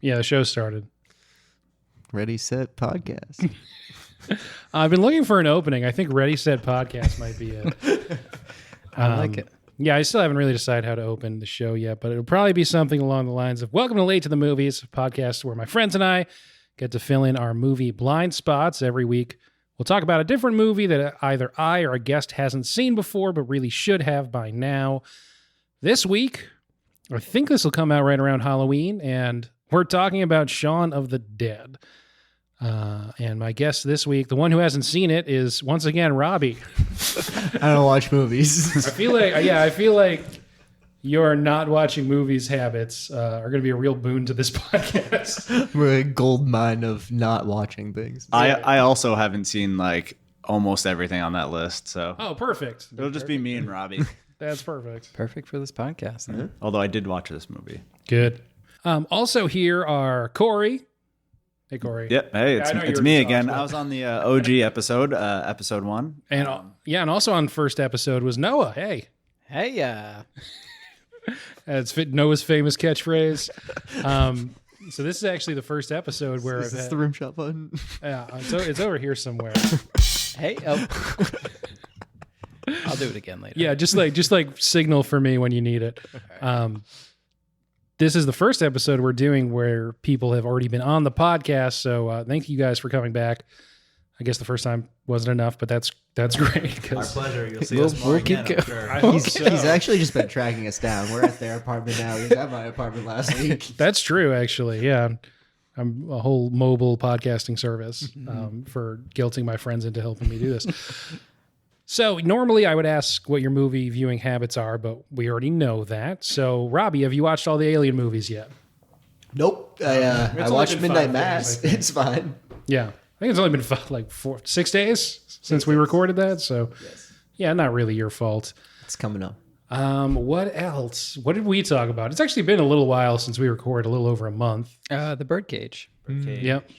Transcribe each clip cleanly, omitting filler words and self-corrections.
Yeah, the show started. Ready, Set, Podcast. I've been looking for an opening. I think Ready, Set, Podcast might be it. I like it. Yeah, I still haven't really decided how to open the show yet, but it'll probably be something along the lines of Welcome to Late to the Movies, a podcast where my friends and I get to fill in our movie blind spots every week. We'll talk about a different movie that either I or a guest hasn't seen before, but really should have by now. This week, I think this will come out right around Halloween, and we're talking about Shaun of the Dead. And my guest this week, the one who hasn't seen it, is once again Robbie. I don't watch movies. I feel like your not watching movies habits are going to be a real boon to this podcast. We're a gold mine of not watching things. I also haven't seen like almost everything on that list, so Oh, perfect. it'll just be me and Robbie. That's perfect. Perfect for this podcast. Huh? Although I did watch this movie. Good. Also here are Cory. Hey, Cory. Yep. Hey, I know it's you me were again. talking. I was on the OG episode, episode 1. And and also on first episode was Noah. Hey. Hey, That's Noah's famous catchphrase. So this is actually the first episode where Is this the rim shot button? yeah, it's over here somewhere. hey. Oh. I'll do it again later. Yeah, just like signal for me when you need it. This is the first episode we're doing where people have already been on the podcast. So thank you guys for coming back. I guess the first time wasn't enough, but that's great. Our pleasure. You'll see We'll- us more we'll keep again, I'm going. sure. I hope He's so. actually just been tracking us down. We're at their apartment now. He was at my apartment last week. That's true, actually. Yeah. I'm a whole mobile podcasting service for guilting my friends into helping me do this. So normally I would ask what your movie viewing habits are, but we already know that. So Robbie, have you watched all the Alien movies yet? Nope. I only watched been Midnight 5 Mass. days, I think. It's fine. Yeah. I think it's only been 6 days since we recorded that. So yeah, not really your fault. It's coming up. What else? What did we talk about? It's actually been a little while since we recorded, a little over a month. The birdcage. Yep.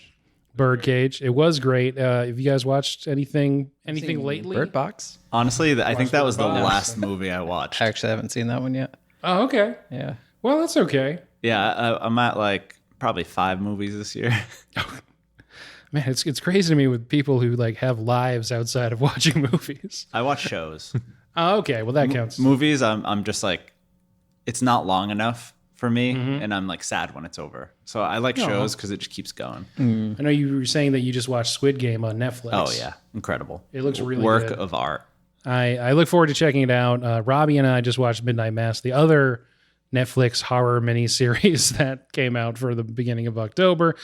Birdcage. It was great. Have you guys watched anything lately? Bird Box. Honestly, I think that was the Bird Box. last movie I watched. I actually haven't seen that one yet. Oh, okay. Yeah. Well, that's okay. Yeah, I'm at like probably 5 movies this year. Man, it's crazy to me with people who like have lives outside of watching movies. I watch shows. Oh, okay. Well, that counts. Movies, I'm just like, it's not long enough for me, and I'm like sad when it's over. So I like shows because it just keeps going. I know you were saying that you just watched Squid Game on Netflix. Oh yeah, incredible. It looks really work good. of art. I look forward to checking it out. Robbie and I just watched Midnight Mass, the other Netflix horror miniseries that came out for the beginning of October.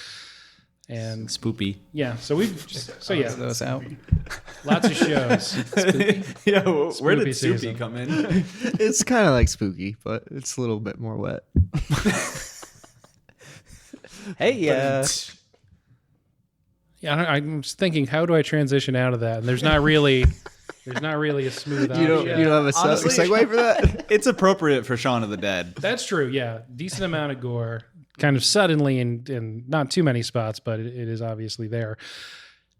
And Spoopy. yeah, so Those out. lots of shows. Yeah, where did Spoopy season. Soupy come in? It's kind of like spooky, but it's a little bit more wet. Hey, Yeah, I'm just thinking, how do I transition out of that? And there's not really a smooth You don't have a Honestly- segue for that? It's appropriate for Shaun of the Dead. That's true. Yeah, decent amount of gore, kind of suddenly in not too many spots, but it is obviously there.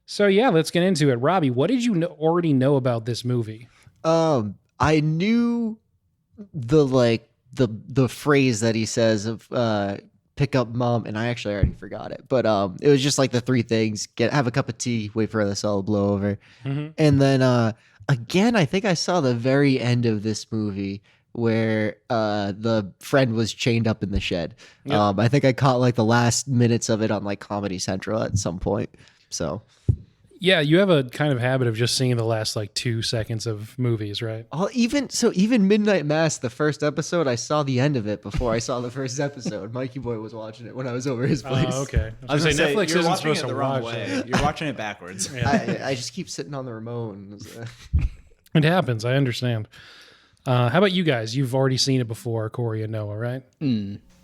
So yeah, let's get into it. Robbie, what did you already know about this movie? I knew the phrase that he says of pick up mom, and I actually already forgot it, but it was just like the 3 things: have a cup of tea, wait for the cell to blow over, and then again, I think I saw the very end of this movie where the friend was chained up in the shed. Yep. I think I caught like the last minutes of it on like Comedy Central at some point. So Yeah, you have a kind of habit of just seeing the last like 2 seconds of movies, right? even Midnight Mass, the first episode, I saw the end of it before I saw the first episode. Mikey Boy was watching it when I was over his place. Oh, okay. I was gonna say, Netflix you're isn't watching supposed it to the wrong watch way. it. You're watching it backwards. I just keep sitting on the remote. It happens. I understand. How about you guys? You've already seen it before, Cory and Noah, right?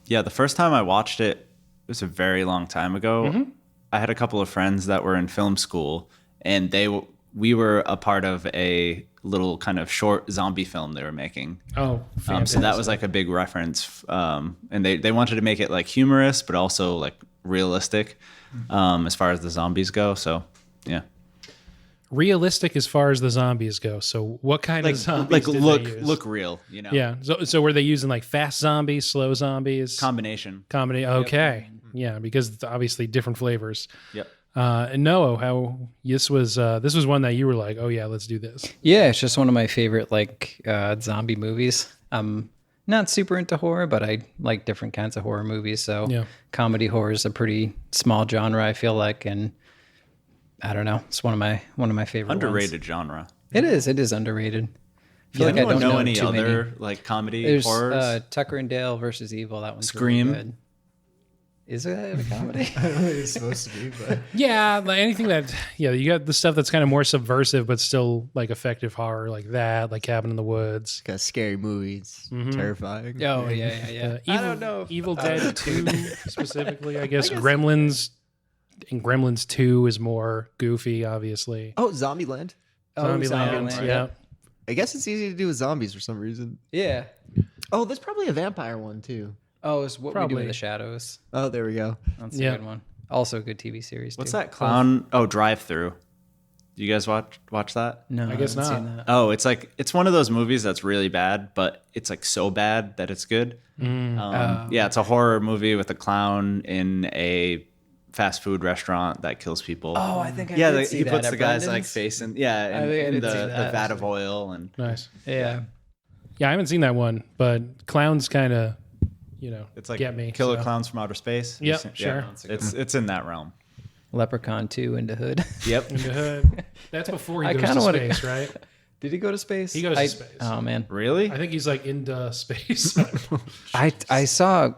Yeah, the first time I watched it, it was a very long time ago. I had a couple of friends that were in film school, and we were a part of a little kind of short zombie film they were making. Oh, So that was like a big reference, and they wanted to make it like humorous, but also like realistic as far as the zombies go. So yeah, realistic as far as the zombies go. So what kind of zombies like did look they use? look real, you know? Yeah. So were they using like fast zombies, slow zombies? Combination. Comedy. Okay. Yeah, because it's obviously different flavors. Yep. And Noah, how this was one that you were like, oh yeah, let's do this. Yeah, it's just one of my favorite zombie movies. I'm not super into horror, but I like different kinds of horror movies. So Yeah. comedy horror is a pretty small genre, I feel like, and I don't know. It's one of my favorite Underrated ones. genre. It is underrated. I feel Does like I anyone don't know know any too other many. like comedy There's horrors? Tucker and Dale versus Evil. That one's Scream. really good. Is it a comedy? I don't know what it's supposed to be, but Yeah, like anything that you got the stuff that's kind of more subversive but still like effective horror like that, like Cabin in the Woods. got scary movies, terrifying. Oh yeah. Evil, I don't know. Evil Dead 2 specifically, I guess. Gremlins and Gremlins 2 is more goofy, obviously. Oh, Zombieland. Zombieland, yeah. I guess it's easy to do with zombies for some reason. Yeah. Oh, there's probably a vampire one too. Oh, it's What We Do Probably. in the Shadows. Oh, there we go. That's Yeah. a good one. Also a good TV series. What's too. that clown? Oh, Drive Through. Do you guys watch that? No, I guess haven't seen not. that. Oh, it's one of those movies that's really bad, but it's like so bad that it's good. Yeah, it's a horror movie with a clown in a fast food restaurant that kills people. Oh, I think I yeah, did see he that puts at the guy's like Brendan's. face in think I in did the see that, vat of oil and Nice. Yeah. Yeah, I haven't seen that one, but clowns kind of, it's like get me. Killer so. Clowns from Outer Space. Yep, You've seen- sure. It's in that realm. Leprechaun 2 into Hood. Yep. In the hood. That's before he I goes kinda to wanna- space, right? Did he go to space? He goes to space. Oh man. Really? I think he's like into space. I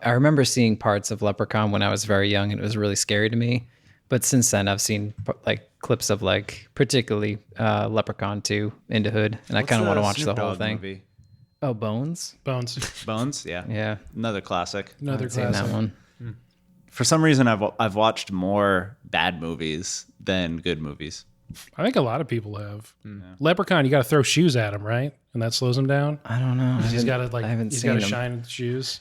remember seeing parts of Leprechaun when I was very young, and it was really scary to me. But since then, I've seen like clips of like particularly Leprechaun 2 into Hood, and I kind of want to watch the whole thing. Movie? Oh, Bones. Bones. Bones. Yeah. Yeah, Another classic. Another I've seen classic. that one. For some reason, I've watched more bad movies than good movies. I think a lot of people have. Leprechaun, you got to throw shoes at him, right? And that slows him down. I don't know. He's got to I haven't he's seen got to him. shine shoes.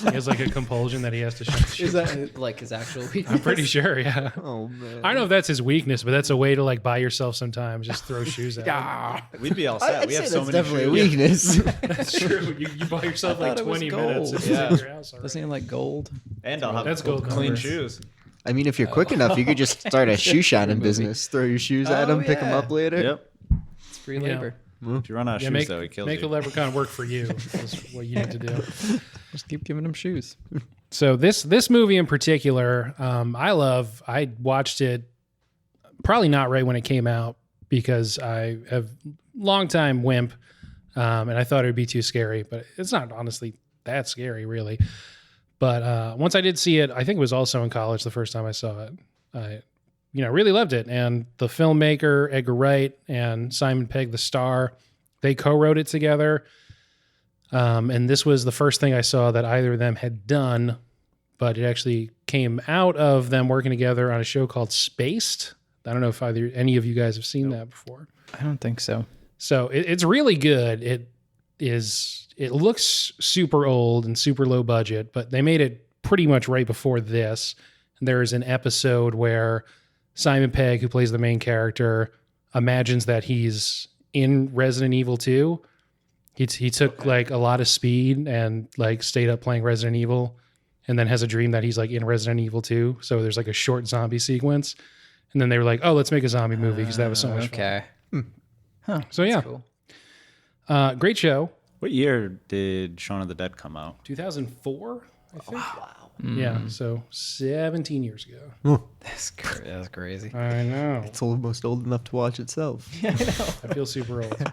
He has like a compulsion that he has to shine shoes. Is that like his actual weakness? I'm pretty sure, yeah. Oh man. I don't know if that's his weakness, but that's a way to like buy yourself sometimes. Just throw shoes at him. We'd be all set. I'd we have say so that's many definitely shoes. a weakness. That's true. You buy yourself like thought it was 20 minutes gold. and Yeah. it's in your house already. Doesn't he like gold? And I'll have That's gold clean numbers. shoes. I mean, if you're quick enough, you could just start a shoe shining business. Throw your shoes at Oh, him, pick them yeah. up later. Yep. It's free Yeah. labor. If you run out of Yeah, shoes, make, though, he kills make you. the leprechaun work for you. Is what you need to do. Just keep giving him shoes. So this movie in particular, I watched it probably not right when it came out because I have long time wimp, and I thought it would be too scary, but it's not honestly that scary really. But once I did see it, I think it was also in college the first time I saw it. I really loved it, and the filmmaker Edgar Wright and Simon Pegg, the star, they co-wrote it together. And this was the first thing I saw that either of them had done, but it actually came out of them working together on a show called Spaced. I don't know if any of you guys have seen that before. I don't think so. So it's really good. It looks super old and super low budget, but they made it pretty much right before this. And there is an episode where Simon Pegg, who plays the main character, imagines that he's in Resident Evil 2. He took like a lot of speed and like stayed up playing Resident Evil, and then has a dream that he's like in Resident Evil 2. So there's like a short zombie sequence, and then they were like, "Oh, let's make a zombie movie because that was so much fun." Okay. Huh. So yeah, Cool. great show. What year did Shaun of the Dead come out? 2004, I think. Wow. Yeah, so 17 years ago. That's crazy. I know. It's almost old enough to watch itself. I feel super old.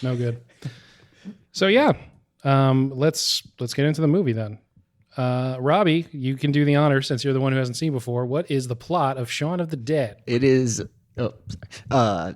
No good. So yeah, let's get into the movie then. Robbie, you can do the honor since you're the one who hasn't seen before. What is the plot of Shaun of the Dead? It is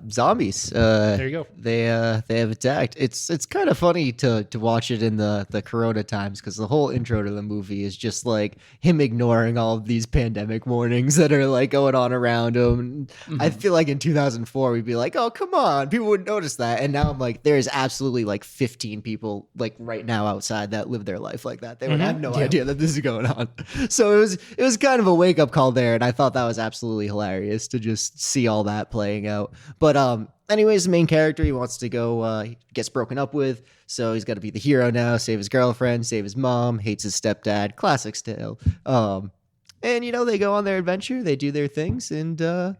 zombies. There you go. They have attacked. It's kind of funny to watch it in the Corona times because the whole intro to the movie is just like him ignoring all of these pandemic warnings that are like going on around him. I feel like in 2004 we'd be like, oh come on, people wouldn't notice that. And now I'm like, there is absolutely like 15 people like right now outside that live their life like that. They would have no idea that this is going on. So it was kind of a wake up call there, and I thought that was absolutely hilarious to just see all all that playing out. But anyways, the main character, he wants to go, he gets broken up with, so he's got to be the hero now, save his girlfriend, save his mom, hates his stepdad, classic tale. And they go on their adventure, they do their things, and the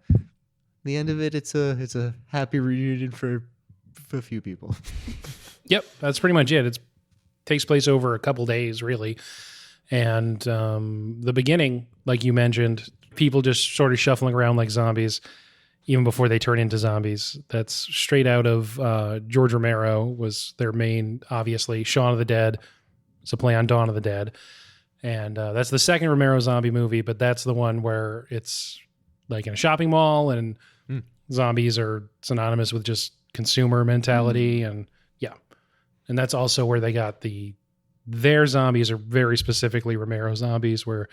end of it, it's a happy reunion for a few people. Yep, that's pretty much it. It takes place over a couple days, really. And the beginning, like you mentioned, people just sort of shuffling around like zombies, even before they turn into zombies. That's straight out of George Romero was their main, obviously. Shaun of the Dead. It's a play on Dawn of the Dead. And that's the second Romero zombie movie, but that's the one where it's like in a shopping mall and zombies are synonymous with just consumer mentality. And yeah. And that's also where they got their zombies are very specifically Romero zombies, where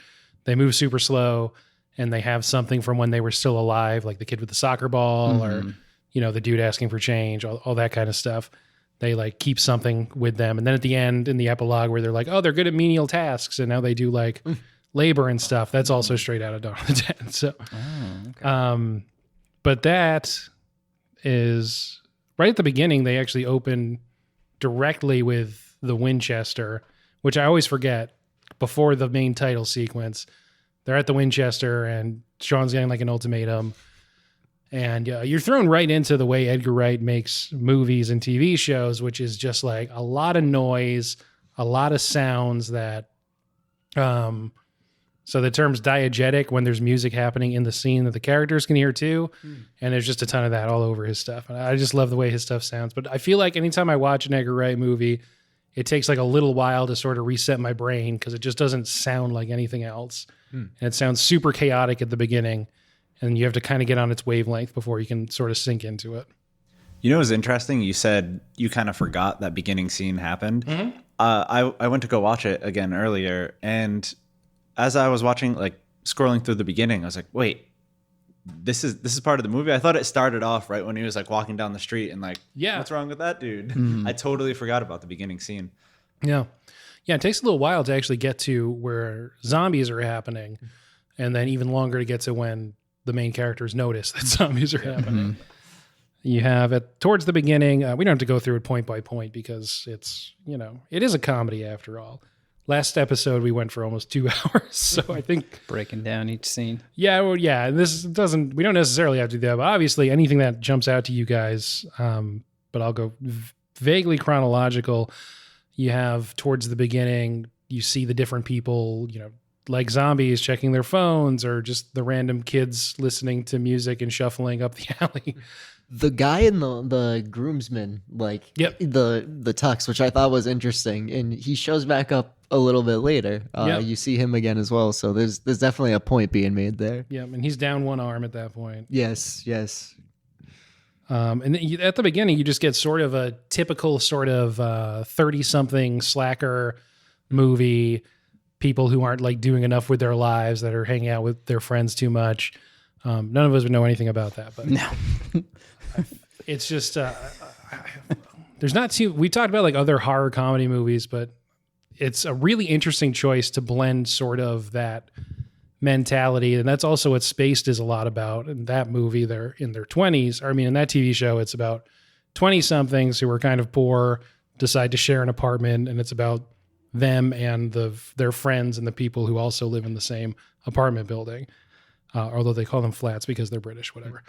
they move super slow and they have something from when they were still alive, like the kid with the soccer ball or, the dude asking for change, all that kind of stuff. They like keep something with them. And then at the end in the epilogue where they're like, oh, they're good at menial tasks. And now they do like labor and stuff. That's also straight out of Dawn of the Dead. So, okay. But that is right at the beginning. They actually open directly with the Winchester, which I always forget before the main title sequence. They're at the Winchester and Shaun's getting like an ultimatum. And you're thrown right into the way Edgar Wright makes movies and TV shows, which is just like a lot of noise, a lot of sounds that, so the term's diegetic when there's music happening in the scene that the characters can hear too. And there's just a ton of that all over his stuff. And I just love the way his stuff sounds. But I feel like anytime I watch an Edgar Wright movie, it takes like a little while to sort of reset my brain because it just doesn't sound like anything else. And it sounds super chaotic at the beginning. And you have to kind of get on its wavelength before you can sort of sink into it. You know, it was interesting. You said you kind of forgot that beginning scene happened. I went to go watch it again earlier. And as I was watching, like scrolling through the beginning, I was like, wait, this is part of the movie. I thought it started off right when he was like walking down the street and like, what's wrong with that dude? I totally forgot about the beginning scene. Yeah. Yeah. It takes a little while to actually get to where zombies are happening. And then even longer to get to when the main characters notice that zombies are happening. You have it towards the beginning. We don't have to go through it point by point because it's, it is a comedy after all. Last episode, we went for almost 2 hours. So I think breaking down each scene. Yeah. Well, yeah. And we don't necessarily have to do that, but obviously anything that jumps out to you guys, but I'll go vaguely chronological. You have towards the beginning, you see the different people, like zombies checking their phones or just the random kids listening to music and shuffling up the alley. The guy in the groomsman, like the tux, which I thought was interesting, and he shows back up a little bit later. You see him again as well, so there's definitely a point being made there. Yeah, and he's down one arm at that point. Yes. And at the beginning, you just get sort of a typical sort of 30-something slacker movie. People who aren't like doing enough with their lives, that are hanging out with their friends too much. None of us would know anything about that, but no. It's just there's not too. We talked about like other horror comedy movies, but it's a really interesting choice to blend sort of that mentality, and that's also what Spaced is a lot about. In that movie, they're in their 20s. Or, I mean, in that TV show, it's about 20-somethings who are kind of poor, decide to share an apartment, and it's about them and their friends and the people who also live in the same apartment building, although they call them flats because they're British, whatever.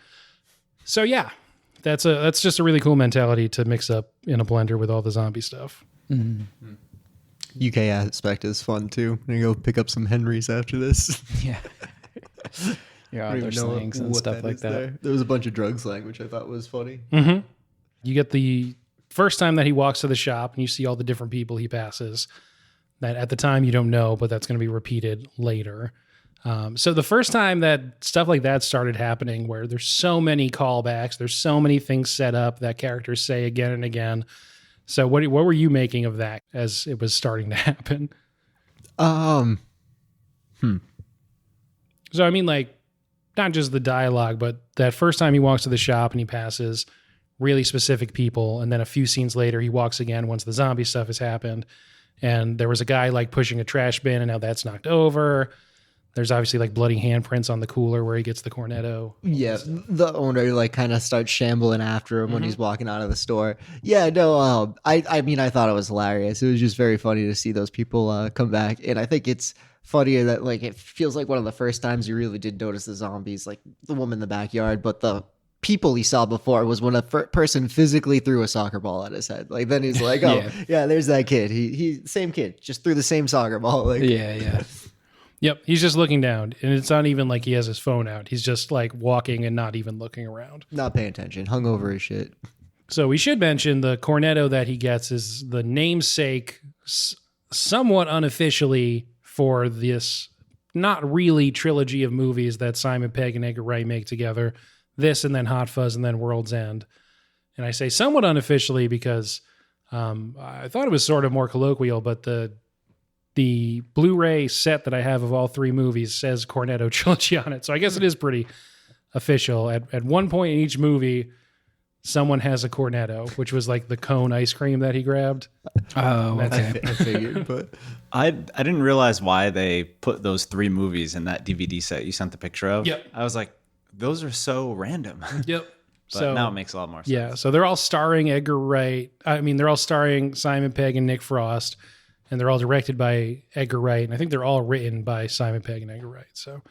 So yeah, that's just a really cool mentality to mix up in a blender with all the zombie stuff. UK aspect is fun too. I'm gonna go pick up some Henrys after this. Yeah. Other slangs and stuff like that. There was a bunch of drug slang, which I thought was funny. You get the first time that he walks to the shop and you see all the different people he passes that at the time you don't know, but that's going to be repeated later. So the first time that stuff like that started happening, where there's so many callbacks, there's so many things set up that characters say again and again. So what were you making of that as it was starting to happen? So I mean, like, not just the dialogue, but that first time he walks to the shop and he passes really specific people, and then a few scenes later he walks again once the zombie stuff has happened, and there was a guy like pushing a trash bin and now that's knocked over. There's obviously like bloody handprints on the cooler where he gets the Cornetto. Yeah, the owner like kind of starts shambling after him when he's walking out of the store. Yeah, no, I mean, I thought it was hilarious. It was just very funny to see those people come back, and I think it's funnier that like it feels like one of the first times you really did notice the zombies, like the woman in the backyard, but the people he saw before was when a person physically threw a soccer ball at his head. Like then he's like, oh yeah, there's that kid. He same kid, just threw the same soccer ball. Like Yeah. Yep, he's just looking down, and it's not even like he has his phone out. He's just like walking and not even looking around. not paying attention, hung over his shit. So we should mention the Cornetto that he gets is the namesake, somewhat unofficially, for this not really trilogy of movies that Simon Pegg and Edgar Wright make together. This and then Hot Fuzz and then World's End. And I say somewhat unofficially because I thought it was sort of more colloquial, but the Blu-ray set that I have of all three movies says Cornetto Trilogy on it. So I guess it is pretty official. At one point in each movie, someone has a Cornetto, which was like the cone ice cream that he grabbed. Oh, okay. I figured, but I didn't realize why they put those 3 movies in that DVD set you sent the picture of. Yep. I was like, those are so random. Yep. But now it makes a lot more sense. Yeah, so they're all starring Edgar Wright. I mean, they're all starring Simon Pegg and Nick Frost, and they're all directed by Edgar Wright, and I think they're all written by Simon Pegg and Edgar Wright. So,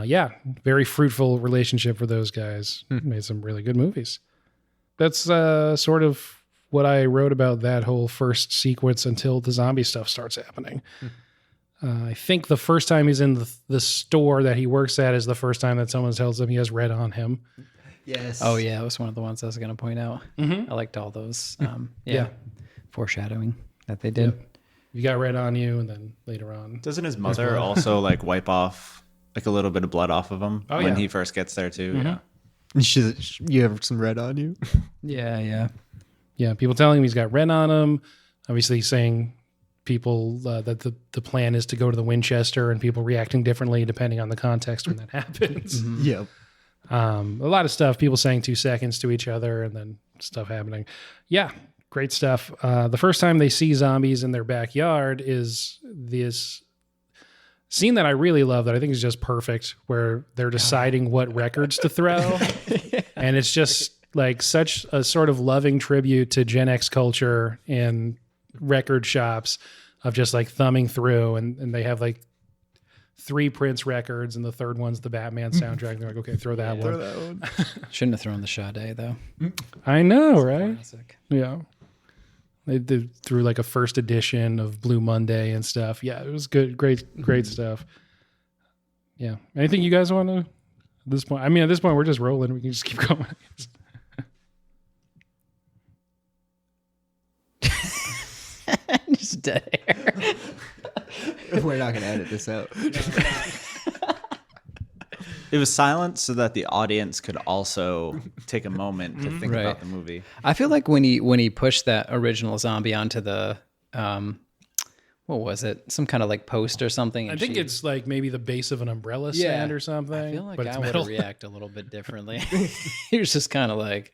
yeah, very fruitful relationship for those guys. Made some really good movies. That's sort of what I wrote about that whole first sequence until the zombie stuff starts happening. I think the first time he's in the store that he works at is the first time that someone tells him he has red on him. yes. Oh yeah, that was one of the ones I was going to point out. I liked all those. Foreshadowing that they did. Yep. You got red on you, and then later on. Doesn't his mother also like wipe off like a little bit of blood off of him when he first gets there too? Yeah. You have some red on you? Yeah. Yeah, people telling him he's got red on him. Obviously saying people that the plan is to go to the Winchester, and people reacting differently depending on the context when that happens. Yeah. A lot of stuff, people saying 2 seconds to each other and then stuff happening. Yeah, great stuff. The first time they see zombies in their backyard is this scene that I really love that I think is just perfect, where they're deciding what records to throw. And it's just like such a sort of loving tribute to Gen X culture and record shops of just like thumbing through, and they have like 3 Prince records, and the third one's the Batman soundtrack. They're like, okay, throw that one. Shouldn't have thrown the Sade though. I know, right? Classic. Yeah. They threw like a first edition of Blue Monday and stuff. Yeah, it was good. Great stuff. Yeah. Anything you guys want to, at this point? I mean, at this point, we're just rolling. We can just keep going. Just dead air. We're not going to edit this out. It was silent so that the audience could also take a moment to think about the movie. I feel like when he pushed that original zombie onto the what was it? Some kind of like post or something. I think it's like maybe the base of an umbrella stand or something. I feel like but it's I would metal. react a little bit differently. He was just kind of like,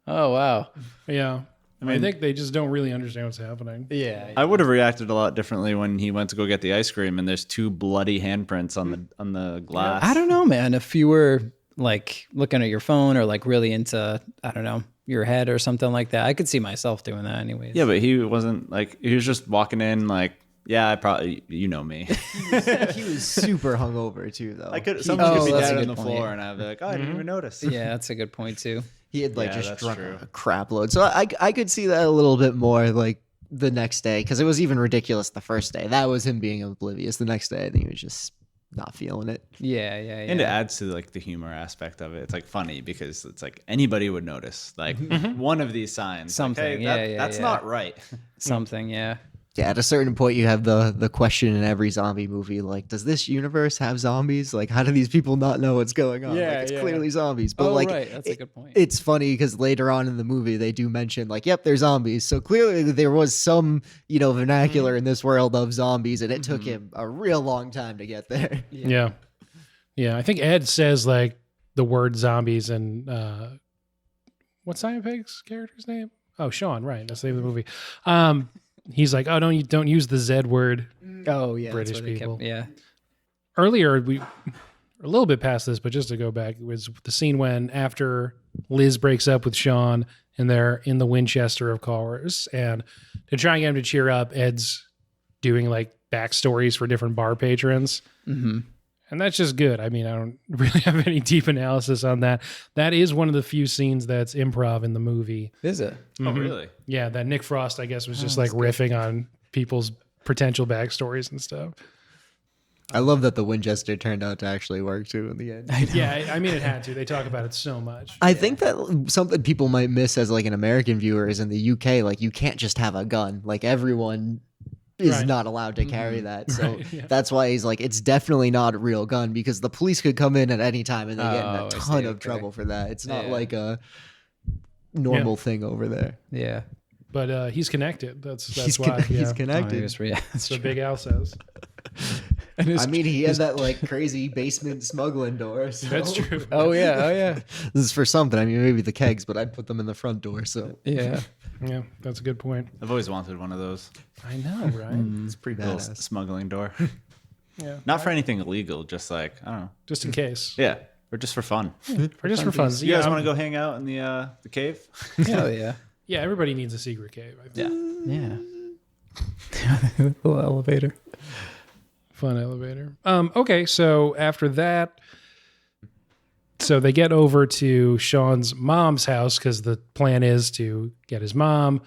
oh wow. Yeah. I think they just don't really understand what's happening. Yeah. I would have reacted a lot differently when he went to go get the ice cream and there's 2 bloody handprints on the glass. I don't know, man. If you were like looking at your phone or like really into, I don't know, your head or something like that, I could see myself doing that anyways. Yeah, but he wasn't like, he was just walking in like, yeah, I probably, you know me. He was super hungover too, though. Someone could be that's dead a on good the point, floor yeah. and I'd be like, oh, I didn't even notice. Yeah, that's a good point too. He had like Yeah, just that's drunk true. a crap load. So I could see that a little bit more like the next day, because it was even ridiculous the first day. That was him being oblivious. The next day, I think he was just not feeling it. Yeah. And it adds to like the humor aspect of it. It's like funny because it's like anybody would notice like one of these signs. Something, Like, hey, yeah, that's yeah. not right. Something, yeah. Yeah, at a certain point, you have the question in every zombie movie, like, does this universe have zombies? Like, how do these people not know what's going on? Yeah, like, it's yeah. clearly zombies. But like, right. That's a good point. It's funny because later on in the movie, they do mention like, yep, they're zombies. So clearly there was some, vernacular in this world of zombies, and it took him a real long time to get there. Yeah. I think Ed says like the word zombies and what's Simon Pegg's character's name? Oh, Shaun, right. That's the name of the movie. He's like, oh, don't use the Z word. Oh yeah, British That's what they people. yeah. earlier we a little bit past this, but just to go back, it was the scene when after Liz breaks up with Shaun and they're in the Winchester of cars, and to try and get him to cheer up, Ed's doing like backstories for different bar patrons. Mm-hmm. And that's just good. I mean, I don't really have any deep analysis on that. That is one of the few scenes that's improv in the movie. Is it? Oh, really? Yeah, that Nick Frost, I guess, was just like riffing on people's potential backstories and stuff. I love that the Winchester turned out to actually work too in the end. Yeah, I mean, it had to. They talk about it so much. I think that something people might miss as like an American viewer is in the UK, like you can't just have a gun. Like everyone is Right. not allowed to carry that. So Right, yeah. that's why he's like, it's definitely not a real gun because the police could come in at any time and they get in Oh, a I ton see, of okay. trouble for that. It's not Yeah. like a normal thing over there. Yeah. But he's connected. That's He's, why. he's Oh, connected. I guess, yeah, that's So true. Big Al says. I mean, he had that like crazy basement smuggling door. So. That's true. Oh yeah. This is for something. I mean, maybe the kegs, but I'd put them in the front door. So Yeah. Yeah, that's a good point. I've always wanted one of those. I know, right? it's pretty Little badass. smuggling door. Yeah. Not for anything illegal, just like, I don't know. Just in case. Yeah. Or just for fun. Or just for fun. You guys want to go hang out in the cave? Hell yeah. Yeah, everybody needs a secret cave. I think. Yeah. Yeah. Little elevator. Fun elevator. Okay, so after that, so they get over to Shaun's mom's house because the plan is to get his mom,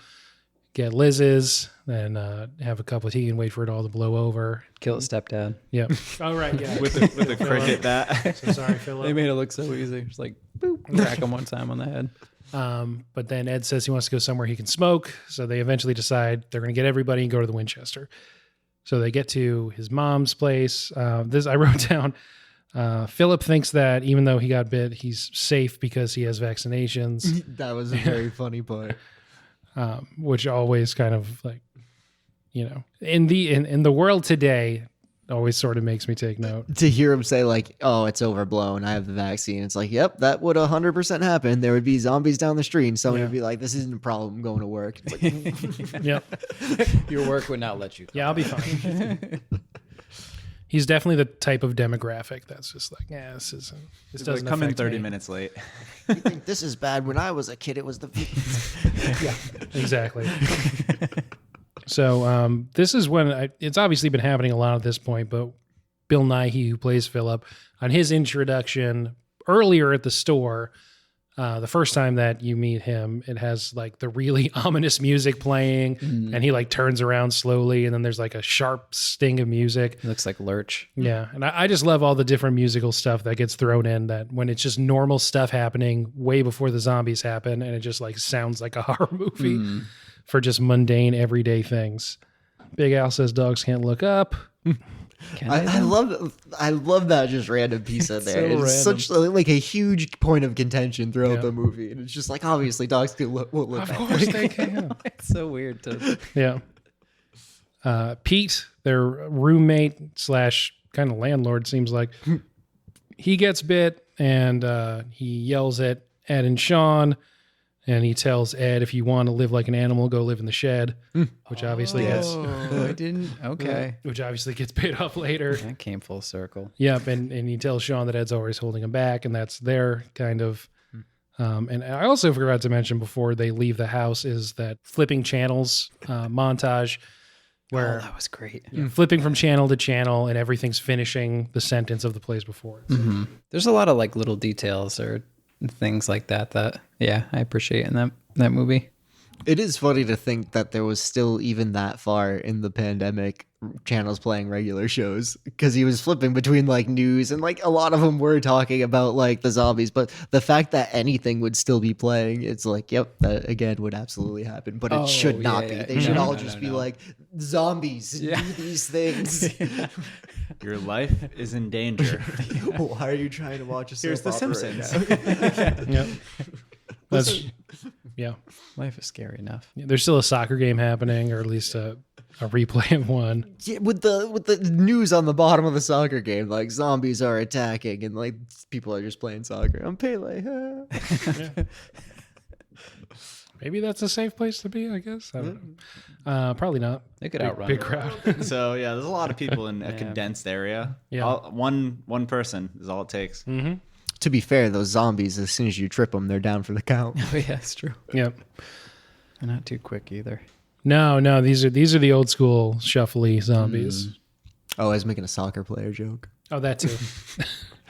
get Liz's, then have a cup of tea and wait for it all to blow over. Kill his stepdad. Yep. Oh, right, yeah. With the cricket bat. So sorry, Philip. They made it look so easy. Just like boop, crack him one time on the head. But then Ed says he wants to go somewhere he can smoke. So they eventually decide they're going to get everybody and go to the Winchester. So they get to his mom's place. This I wrote down. Philip thinks that even though he got bit, he's safe because he has vaccinations, That was a very funny part. which always kind of like, you know, in the world today, always sort of makes me take note. To hear him say like, "Oh, it's overblown. I have the vaccine." It's like, "Yep, that would 100% happen. There would be zombies down the street, and somebody Yeah. would be like, "This isn't a problem. I'm going to work." It's like, Yep. Your work would not let you. Yeah, I'll be fine. He's definitely the type of demographic that's just like, yeah, this isn't. This doesn't Come in affect 30 me. minutes late. you think this is bad? When I was a kid, it was the. Yeah, exactly. So this is when it's obviously been happening a lot at this point, but Bill Nighy, who plays Philip, on his introduction earlier at the store, the first time that you meet him, it has like the really ominous music playing, and he like turns around slowly, and then there's like a sharp sting of music. It looks like Lurch. Yeah, and I just love all the different musical stuff that gets thrown in, that when it's just normal stuff happening way before the zombies happen, and it just like sounds like a horror movie for just mundane everyday things. Big Al says dogs can't look up. I love that just random piece in there. so It's such like a huge point of contention throughout Yeah. the movie, and it's just like obviously dogs won't look. Of that course way. they can. It's so weird to. Yeah. Pete, their roommate slash kind of landlord, seems like he gets bit, and he yells at Ed and Shaun, and he tells Ed, if you want to live like an animal, go live in the shed, which obviously Oh, I didn't. Okay. gets paid off later. That came full circle. Yep, and he tells Shaun that Ed's always holding him back, and that's their kind of. And I also forgot to mention before they leave the house is that flipping channels montage, where Oh, that was great. flipping from channel to channel, and everything's finishing the sentence of the place before it. So, There's a lot of like little details or things like that I appreciate in that movie. It is funny to think that there was still even that far in the pandemic channels playing regular shows, because he was flipping between like news and like a lot of them were talking about like the zombies, but the fact that anything would still be playing, it's like, yep, that again would absolutely happen, but it should not be. They should all just be like, zombies do these things. Your life is in danger. Why are you trying to watch a soap Here's The opera right Simpsons. now? Yep. That's yeah. Life is scary enough. There's still a soccer game happening, or at least a replay of one. Yeah, with the news on the bottom of the soccer game, like zombies are attacking and like people are just playing soccer. I'm Pele. Maybe that's a safe place to be, I guess. I don't know. Probably not. They could outrun Big it. crowd. So yeah, there's a lot of people in a condensed area. Yeah. One person is all it takes. To be fair, those zombies, as soon as you trip them, they're down for the count. Oh yeah, it's true. Yep. They're not too quick either. No, these are the old school shuffly zombies. Oh, I was making a soccer player joke. Oh, that too.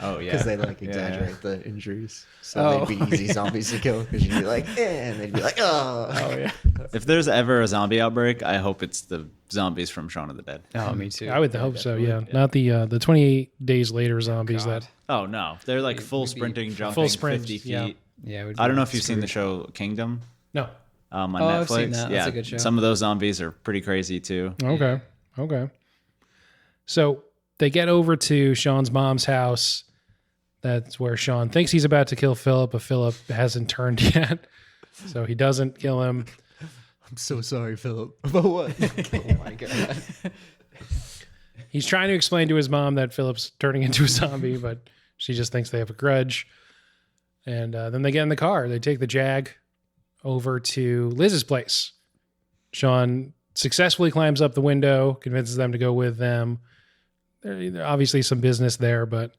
Oh yeah, Because they like exaggerate the injuries. So they'd be easy zombies to kill because you'd be like, and they'd be like, oh. Oh yeah. If there's ever a zombie outbreak, I hope it's the zombies from Shaun of the Dead. Oh, me too. I would hope so. Yeah, not the 28 days later zombies God. that. Oh no, they're like full sprinting, jumping, Full sprint, 50 feet. yeah. Yeah. It would I don't be know if you've seen the screwed. show Kingdom No. on Oh, I've Netflix. seen that. Yeah, That's a good show. some of those zombies are pretty crazy too. Okay. So they get over to Shaun's mom's house. That's where Shaun thinks he's about to kill Philip, but Philip hasn't turned yet. So he doesn't kill him. I'm so sorry, Philip. About what? Oh my God. He's trying to explain to his mom that Philip's turning into a zombie, but she just thinks they have a grudge. And then they get in the car. They take the Jag over to Liz's place. Shaun successfully climbs up the window, convinces them to go with them. There's obviously some business there, but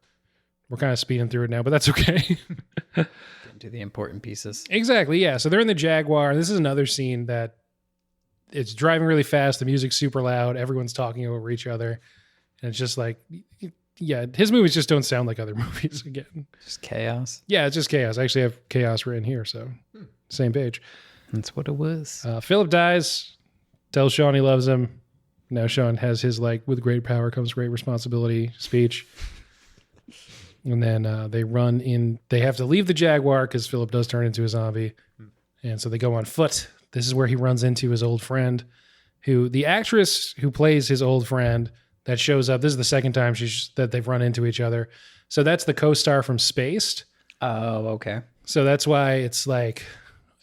we're kind of speeding through it now, but that's okay. Getting to the important pieces. Exactly, yeah. So they're in the Jaguar. This is another scene that it's driving really fast. The music's super loud. Everyone's talking over each other. And it's just like, yeah, his movies just don't sound like other movies again. Just chaos. Yeah, it's just chaos. I actually have chaos written here, so same page. That's what it was. Philip dies, tells Shaun he loves him. Now Shaun has his like, with great power comes great responsibility speech. And then they run in. They have to leave the Jaguar because Philip does turn into a zombie. And so they go on foot. This is where he runs into his old friend, who the actress who plays his old friend that shows up. This is the second time that they've run into each other. So that's the co-star from Spaced. Oh, okay. So that's why it's like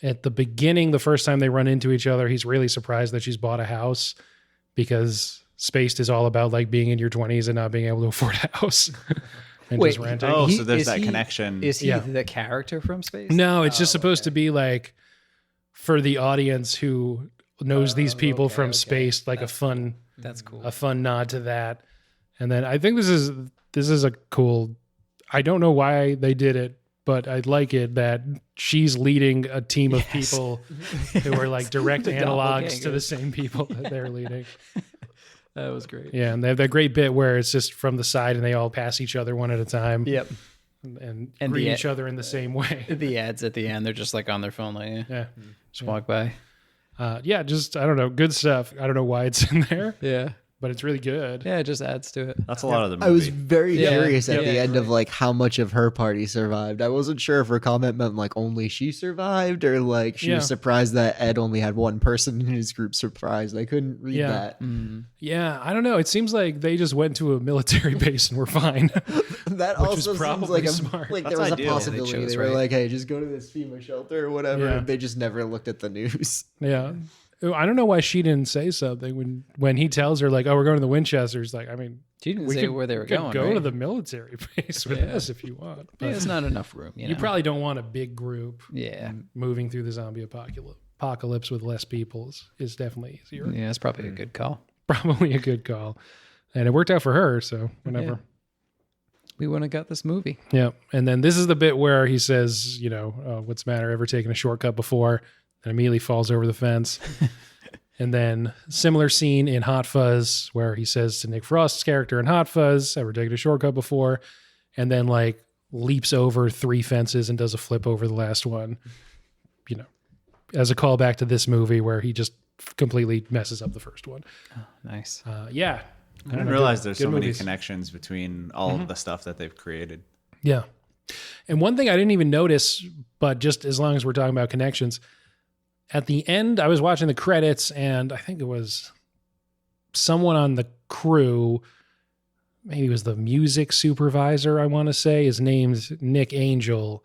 at the beginning, the first time they run into each other, he's really surprised that she's bought a house because Spaced is all about like being in your 20s and not being able to afford a house. And Wait, just renting. Oh, He- so there's is that he- connection. Is he Yeah. the character from Space? No, it's just supposed to be like for the audience who knows these people okay, from okay. Space, like a fun nod to that. And then I think this is a cool. I don't know why they did it, but I like it that she's leading a team of people who are like direct The analogs to the doppelgangers. same people that they're leading. That was great. Yeah, and they have that great bit where it's just from the side and they all pass each other one at a time. Yep. And And greet the- each other in the same way. The ads at the end, they're just like on their phone, like Yeah. just walk by. Yeah, just I don't know, good stuff. I don't know why it's in there, Yeah. but it's really good. Yeah, it just adds to it. That's a lot of the movie. I was very Yeah. curious at Yeah, the end right. of like how much of her party survived. I wasn't sure if her comment meant like only she survived or like she Yeah. was surprised that Ed only had one person in his group surprised. I couldn't read Yeah. that. Yeah, I don't know. It seems like they just went to a military base and were fine. That Which also was seems probably like smart. like That's there was ideal. a They possibility. chose They were right. like, "Hey, just go to this FEMA shelter or whatever." Yeah. They just never looked at the news. Yeah. I don't know why she didn't say something when he tells her like, "Oh, we're going to the Winchesters." Like, I mean, She didn't we say could, where they were we could going. go right? to the military base with us if you want. Yeah, But there's not enough room. You you know? probably don't want a big group Yeah. moving through the zombie apocalypse with less people is definitely easier. Yeah, it's probably a good call. Probably a good call, and it worked out for her. So whatever. Yeah. We wouldn't have got this movie. Yeah. And then this is the bit where he says, you know, what's the matter? Ever taken a shortcut before? And immediately falls over the fence. And then similar scene in Hot Fuzz where he says to Nick Frost's character in Hot Fuzz, ever taken a shortcut before? And then like leaps over 3 fences and does a flip over the last one, you know, as a callback to this movie where he just completely messes up the first one. Nice. Yeah. I didn't realize there's good so many movies. connections between all of the stuff that they've created. Yeah. And one thing I didn't even notice, but just as long as we're talking about connections, at the end, I was watching the credits and I think it was someone on the crew, maybe it was the music supervisor, I want to say. His name's Nick Angel,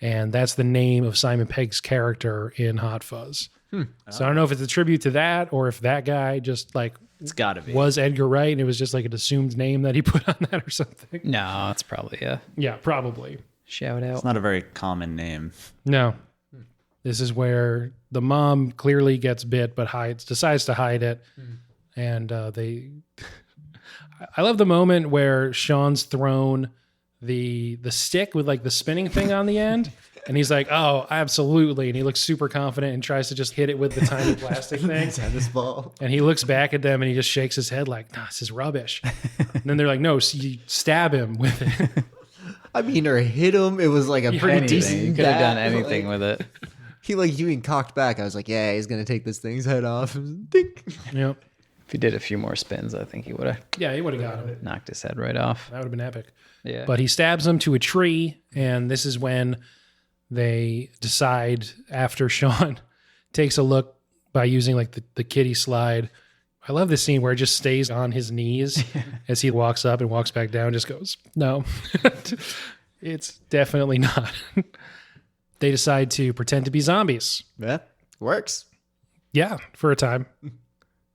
and that's the name of Simon Pegg's character in Hot Fuzz. So I don't know if it's a tribute to that or if that guy just like It's got to be. was Edgar Wright and it was just like an assumed name that he put on that or something. No, it's probably a Yeah, probably. shout out. It's not a very common name. No. This is where the mom clearly gets bit, but decides to hide it. And I love the moment where Shaun's thrown the stick with like the spinning thing on the end. And he's like, oh, absolutely. And he looks super confident and tries to just hit it with the tiny plastic thing. Tennis ball. And he looks back at them and he just shakes his head like, nah, this is rubbish. And then they're like, no, so you stab him with it. I mean, or hit him. It was like a pretty Anything. decent. You could have done bat, anything like, with it. He like even cocked back. I was like, yeah, he's gonna take this thing's head off. Dink. Yep. If he did a few more spins, I think he would have Yeah, he would have got him. knocked his head right off. That would have been epic. Yeah. But he stabs him to a tree. And this is when they decide, after Shaun takes a look by using like the kiddie slide. I love this scene where it just stays on his knees as he walks up and walks back down, just goes, no, it's definitely not. They decide to pretend to be zombies. Yeah, works. Yeah, for a time.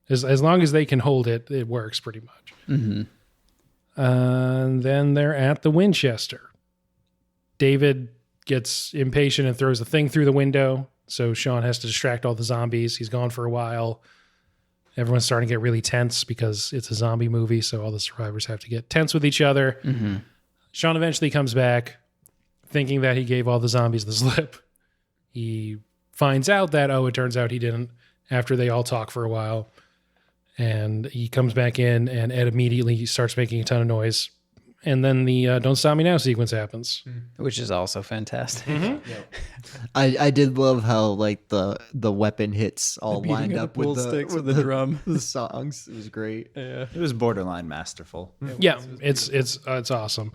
As long as they can hold it, it works pretty much. Mm-hmm. And then they're at the Winchester. David gets impatient and throws the thing through the window. So Shaun has to distract all the zombies. He's gone for a while. Everyone's starting to get really tense because it's a zombie movie. So all the survivors have to get tense with each other. Mm-hmm. Shaun eventually comes back thinking that he gave all the zombies the slip. He finds out that, it turns out he didn't, after they all talk for a while. And he comes back in, and Ed immediately starts making a ton of noise. And then the Don't Stop Me Now sequence happens. Which is also fantastic. I did love how like the weapon hits all lined up with the drum. the songs. It was great. Yeah. It was borderline masterful. Yeah, it's awesome.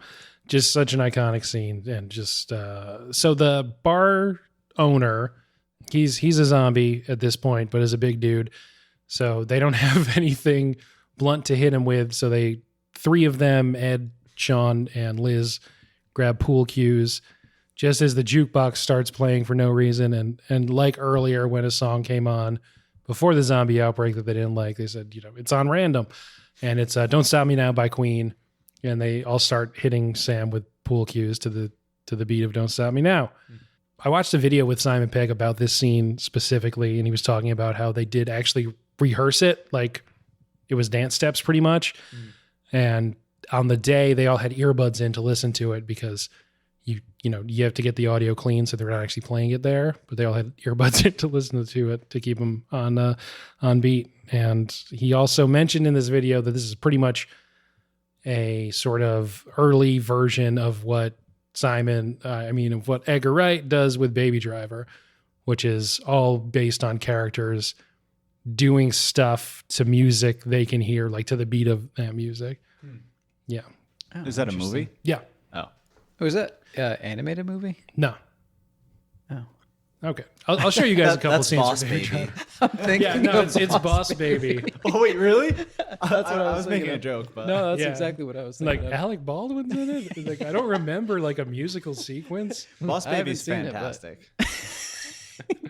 Just such an iconic scene. And just so the bar owner, he's a zombie at this point, but is a big dude. So they don't have anything blunt to hit him with. So three of them, Ed, Shaun, and Liz, grab pool cues just as the jukebox starts playing for no reason. And like earlier when a song came on before the zombie outbreak that they didn't like, they said, it's on random. And it's Don't Stop Me Now by Queen. And they all start hitting Sam with pool cues to the beat of Don't Stop Me Now. I watched a video with Simon Pegg about this scene specifically, and he was talking about how they did actually rehearse it. Like it was dance steps pretty much. And on the day they all had earbuds in to listen to it because you have to get the audio clean. So they're not actually playing it there, but they all had earbuds in to listen to it to keep them on beat. And he also mentioned in this video that this is pretty much a sort of early version of what of what Edgar Wright does with Baby Driver, which is all based on characters doing stuff to music they can hear, like to the beat of that music. Yeah. Oh, Is that a movie? Yeah. Oh. Was that animated movie? No. Oh. Okay. I'll show you guys a couple That's scenes. Boss from Baby Baby. Driver. I'm thinking Yeah, no, it's Boss Baby. Oh wait, really? That's what I was making thinking a of. joke, but No, that's Yeah. exactly what I was Like thinking. of. Alec Baldwin's in it. Like I don't remember like a musical sequence. Boss I haven't Baby's seen it, but- fantastic.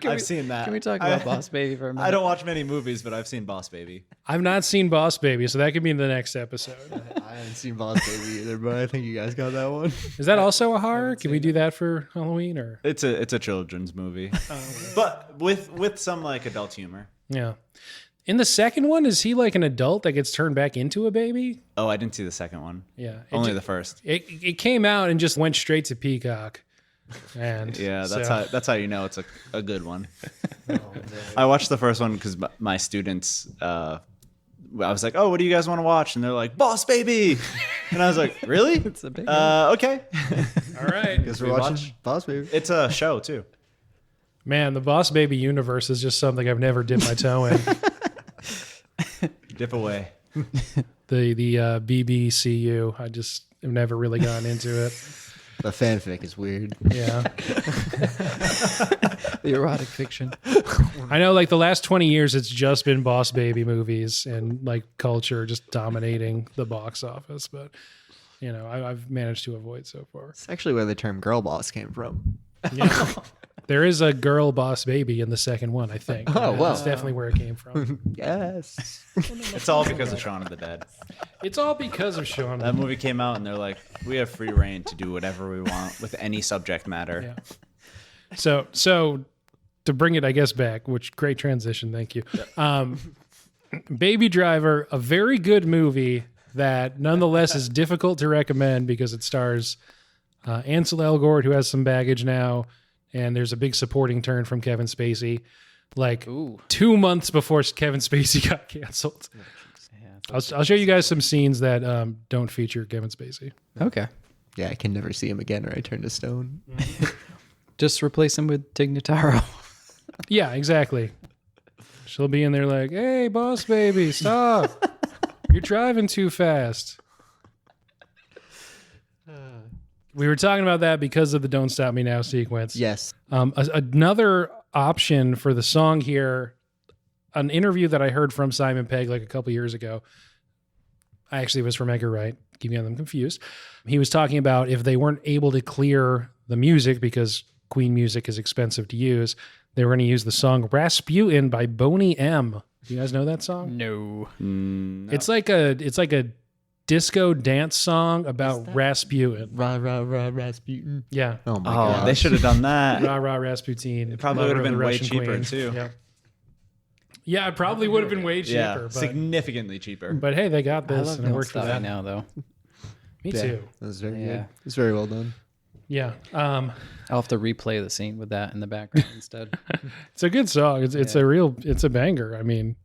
Can I've we- seen that. Can we talk about Boss Baby for a minute? I don't watch many movies, but I've seen Boss Baby. I've not seen Boss Baby, so that could be in the next episode. I haven't seen Boss Baby either, but I think you guys got that one. Is that also a horror? Can we do that for Halloween or? It's a children's movie, but with some like adult humor. Yeah. In the second one, is he like an adult that gets turned back into a baby? Oh, I didn't see the second one. Yeah. Only the first. It came out and just went straight to Peacock. And Yeah, so- that's how you know it's a good one. I watched the first one because my students. I was like, "Oh, what do you guys want to watch?" And they're like, "Boss Baby," and I was like, "Really? It's a big one. Okay." All right. Guess We we're watching watch- Boss Baby. It's a show too. Man, the Boss Baby universe is just something I've never dipped my toe in. Dip away. The BBCU, I just have never really gotten into it. The fanfic is weird. Yeah. The erotic fiction. I know like the last 20 years, it's just been Boss Baby movies and like culture just dominating the box office. But, I've managed to avoid so far. It's actually where the term girl boss came from. Yeah. There is a girl Boss Baby in the second one, I think. Oh, wow. That's definitely where it came from. Yes. It's all because of Shaun of the Dead. It's all because of Shaun. That movie came out and they're like, we have free reign to do whatever we want with any subject matter. Yeah. So to bring it, I guess, back, which great transition. Thank you. Baby Driver, a very good movie that nonetheless is difficult to recommend because it stars Ansel Elgort, who has some baggage now, and there's a big supporting turn from Kevin Spacey. Like 2 months before Kevin Spacey got canceled. I'll show you guys some scenes that don't feature Kevin Spacey. Okay. Yeah, I can never see him again or I turn to stone. Just replace him with Dignitaro. Yeah, exactly. She'll be in there like, hey, boss baby, stop. You're driving too fast. We were talking about that because of the Don't Stop Me Now sequence. Yes. Another option for the song here, an interview that I heard from Simon Pegg like a couple years ago. Actually, it was from Edgar Wright. Keep them confused. He was talking about if they weren't able to clear the music because Queen music is expensive to use, they were going to use the song Rasputin by Boney M. Do you guys know that song? No. It's like a disco dance song about Rasputin. Rah, rah, rah, Rasputin. Yeah. Oh, my God. They should have done that. Rah, rah, Rasputin. It probably would have been way cheaper, too. Yeah. Yeah, it probably would have been way cheaper. Yeah, but, significally cheaper. but hey, they got I this love and it Don't worked for Stop Me them. Now, though. Me Yeah, too. that was very Yeah. good. It's very well done. Yeah. I'll have to replay the scene with that in the background instead. It's a good song. It's a banger. I mean,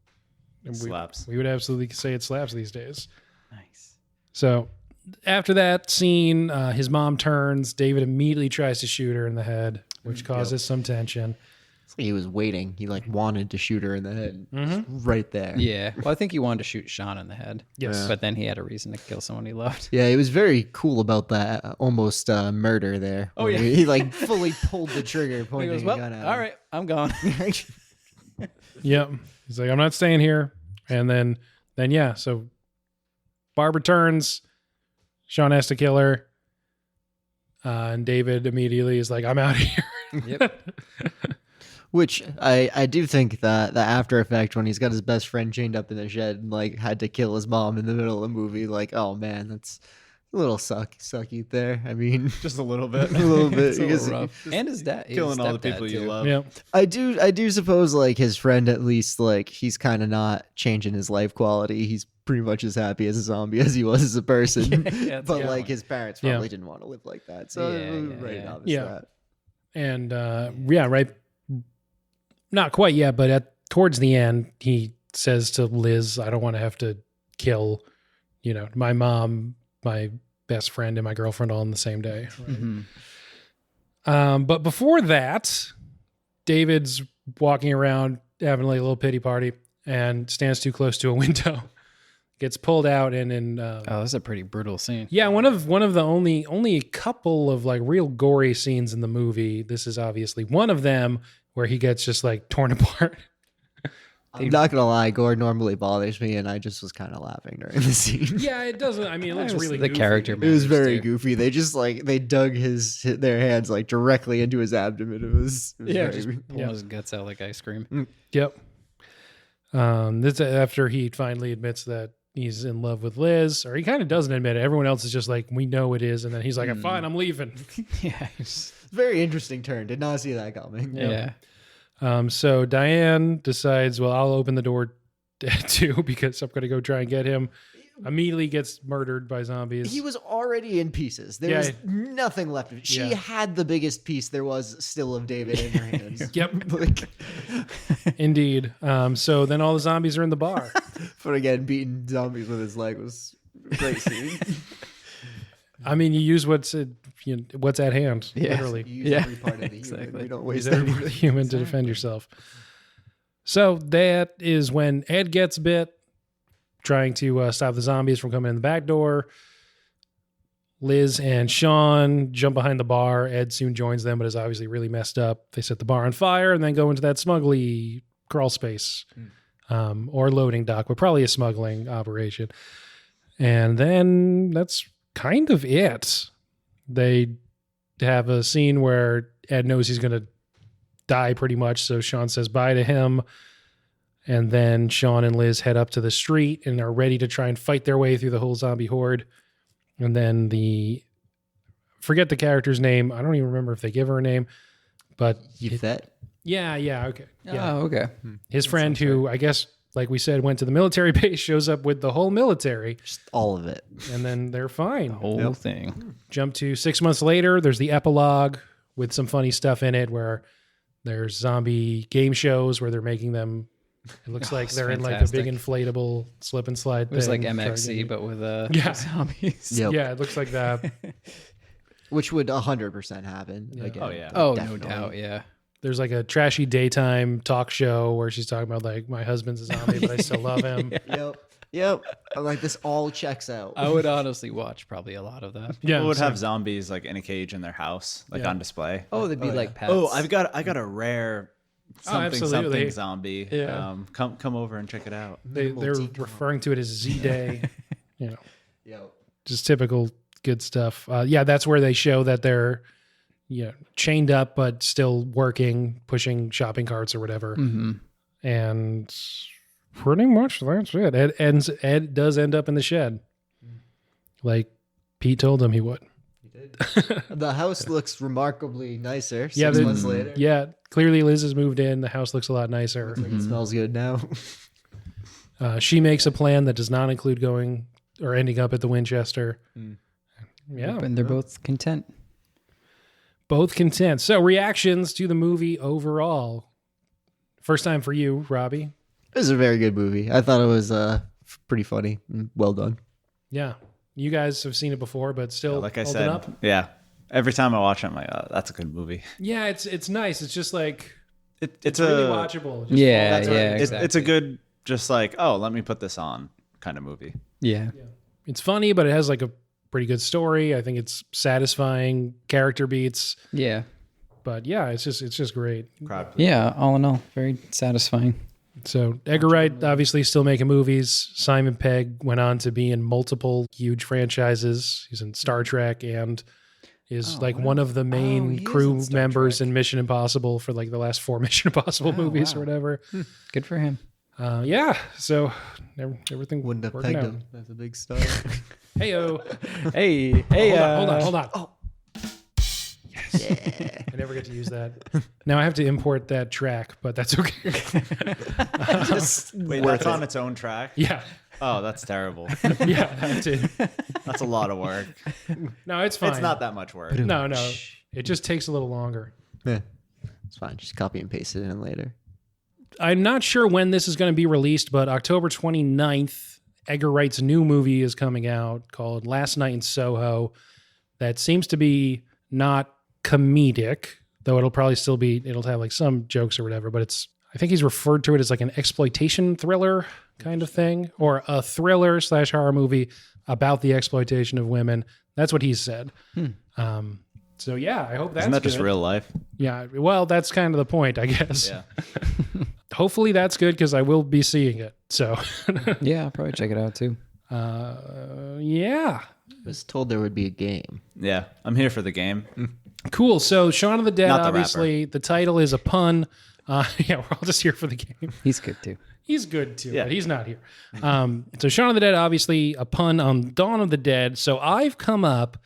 Slaps. we would absolutely say it slaps these days. Nice. So after that scene, his mom turns. David immediately tries to shoot her in the head, which causes some tension. It's like he was waiting. He like wanted to shoot her in the head. Right there. Yeah. Well, I think he wanted to shoot Shaun in the head. Yes. But then he had a reason to kill someone he loved. Yeah, he was very cool about that almost murder there. Oh, yeah. He like fully pulled the trigger, He pointing goes, a well, gun at all him. right, I'm gone. Yep. He's like, I'm not staying here. And then yeah. So Barbara turns. Shaun has to kill her. And David immediately is like, I'm out of here. Yep. Which I do think that the after effect when he's got his best friend chained up in the shed and like had to kill his mom in the middle of the movie, like, oh man, that's a little sucky there. I mean, Just a little bit. a little bit. It's a because little rough. And his dad. his Killing all the stepdad, people you too. love. Yep. I do suppose like his friend at least like he's kind of not changing his life quality. He's pretty much as happy as a zombie as he was as a person. Yeah, that's but a good like point. his parents probably didn't want to live like that. So right obvious Yeah. that. And right. Not quite yet, but towards the end, he says to Liz, I don't want to have to kill, my mom, my best friend, and my girlfriend all in the same day. Right? But before that, David's walking around having like a little pity party and stands too close to a window. Gets pulled out and Oh, that's a pretty brutal scene. yeah, one of the only a couple of like real gory scenes in the movie. This is obviously one of them where he gets just like torn apart. I'm not gonna lie, gore normally bothers me, and I just was kind of laughing during the scene. Yeah, it doesn't. I mean, it looks really the goofy. character. It was very too. goofy. They just like they dug their hands like directly into his abdomen. It was Yeah, very, just Pulling his guts out like ice cream. Yep. This after he finally admits that he's in love with Liz, or he kind of doesn't admit it. Everyone else is just like, we know it is, and then he's like, fine, I'm leaving. Yeah. very interesting turn. Did not see that coming. Yeah. So Diane decides, well, I'll open the door too because I'm going to go try and get him. Immediately gets murdered by zombies. He was already in pieces. There was nothing left of it. She Yeah. had the biggest piece there was still of David in her hands. Yep. Like, Indeed. So then all the zombies are in the bar. but again, beating zombies with his leg was a great scene. I mean, you use what's at hand, Yeah. literally. You use Yeah, every part of the exactly. human. We don't Use waste every any. human to defend yourself. So that is when Ed gets bit, trying to stop the zombies from coming in the back door. Liz and Shaun jump behind the bar. Ed soon joins them, but is obviously really messed up. They set the bar on fire and then go into that smuggly crawl space or loading dock, but probably a smuggling operation. And then that's kind of it. They have a scene where Ed knows he's going to die pretty much, so Shaun says bye to him. And then Shaun and Liz head up to the street and are ready to try and fight their way through the whole zombie horde. And then forget the character's name. I don't even remember if they give her a name, but Yvette. Yeah, okay. Yeah. Oh, okay. His friend who, I guess, like we said, went to the military base, shows up with the whole military, Just all of it. and then they're fine. Whole thing. Jump to 6 months later, there's the epilogue with some funny stuff in it where there's zombie game shows where they're making them. It looks like it's they're in like a fantastic. big inflatable slip and slide It was like thing. MXC, but with Yeah. zombies. Yep. Yeah, it looks like that. Which would 100% happen. Yeah. Again. Oh, yeah. Oh, Definitely. no doubt. Yeah. There's like a trashy daytime talk show where she's talking about like, my husband's a zombie, but I still love him. Yep. I'm like, this all checks out. I would honestly watch probably a lot of that. Yeah, People would so- have zombies like in a cage in their house, like Yeah. on display. Oh, they'd be Oh, like yeah. pets. Oh, I got a rare absolutely. something zombie. Yeah. Come over and check it out. they're referring to it as Z-Day. You know, Yep. just typical good stuff. Yeah, that's where they show that they're chained up but still working, pushing shopping carts or whatever. Mm-hmm. And pretty much that's it. Ed does end up in the shed, like Pete told him he would. The house looks remarkably nicer Yeah, 6 the- months later. Yeah, clearly Liz has moved in. The house looks a lot nicer. Looks like it smells good now. She makes a plan that does not include going or ending up at the Winchester. Yeah, And they're both content. both content. So reactions to the movie overall. First time for you, Robbie. It was a very good movie. I thought it was pretty funny and well done. Yeah, you guys have seen it before, but still, Like I holding said, up. yeah. Every time I watch it, I'm like, oh, that's a good movie. Yeah, it's nice. It's just like It's really a watchable. It just Yeah, falls right yeah, in. exactly. it's a good, just like, oh, let me put this on kind of movie. Yeah. It's funny, but it has like a pretty good story. I think it's satisfying character beats. Yeah. But yeah, it's just great. Yeah. All in all, very satisfying. So Edgar Wright obviously still making movies. Simon Pegg went on to be in multiple huge franchises. He's in Star Trek and is like one of the main he is crew in Star members Trek. in Mission Impossible for like the last 4 Mission Impossible movies or whatever. Good for him. Yeah, so everything Wouldn't have working pegged out. him. That's a big star. Hey-o. Hey, hey, Hold on. Oh, Yeah. I never get to use that. Now I have to import that track, but that's okay. Just Wait, worth that's it. on its own track? Yeah. Oh, that's terrible. Yeah, I have to. That's a lot of work. No, it's fine. It's not that much work. No. It just takes a little longer. Yeah. It's fine. Just copy and paste it in later. I'm not sure when this is going to be released, but October 29th, Edgar Wright's new movie is coming out called Last Night in Soho. That seems to be not comedic, though it'll probably still be, it'll have like some jokes or whatever, but I think he's referred to it as like an exploitation thriller kind of thing, or a thriller / horror movie about the exploitation of women. That's what he said. So yeah, I hope that's Isn't that good. just real life? Yeah, well, that's kind of the point, I guess. Yeah. Hopefully that's good because I will be seeing it. So Yeah, I'll probably check it out too. yeah. I was told there would be a game. Yeah. I'm here for the game. Cool. So Shaun of the Dead, Not the obviously, the title is a pun. Yeah, we're all just here for the game. He's good too. He's good too, Yeah. but he's not here. So Shaun of the Dead, obviously, a pun on Dawn of the Dead. So I've come up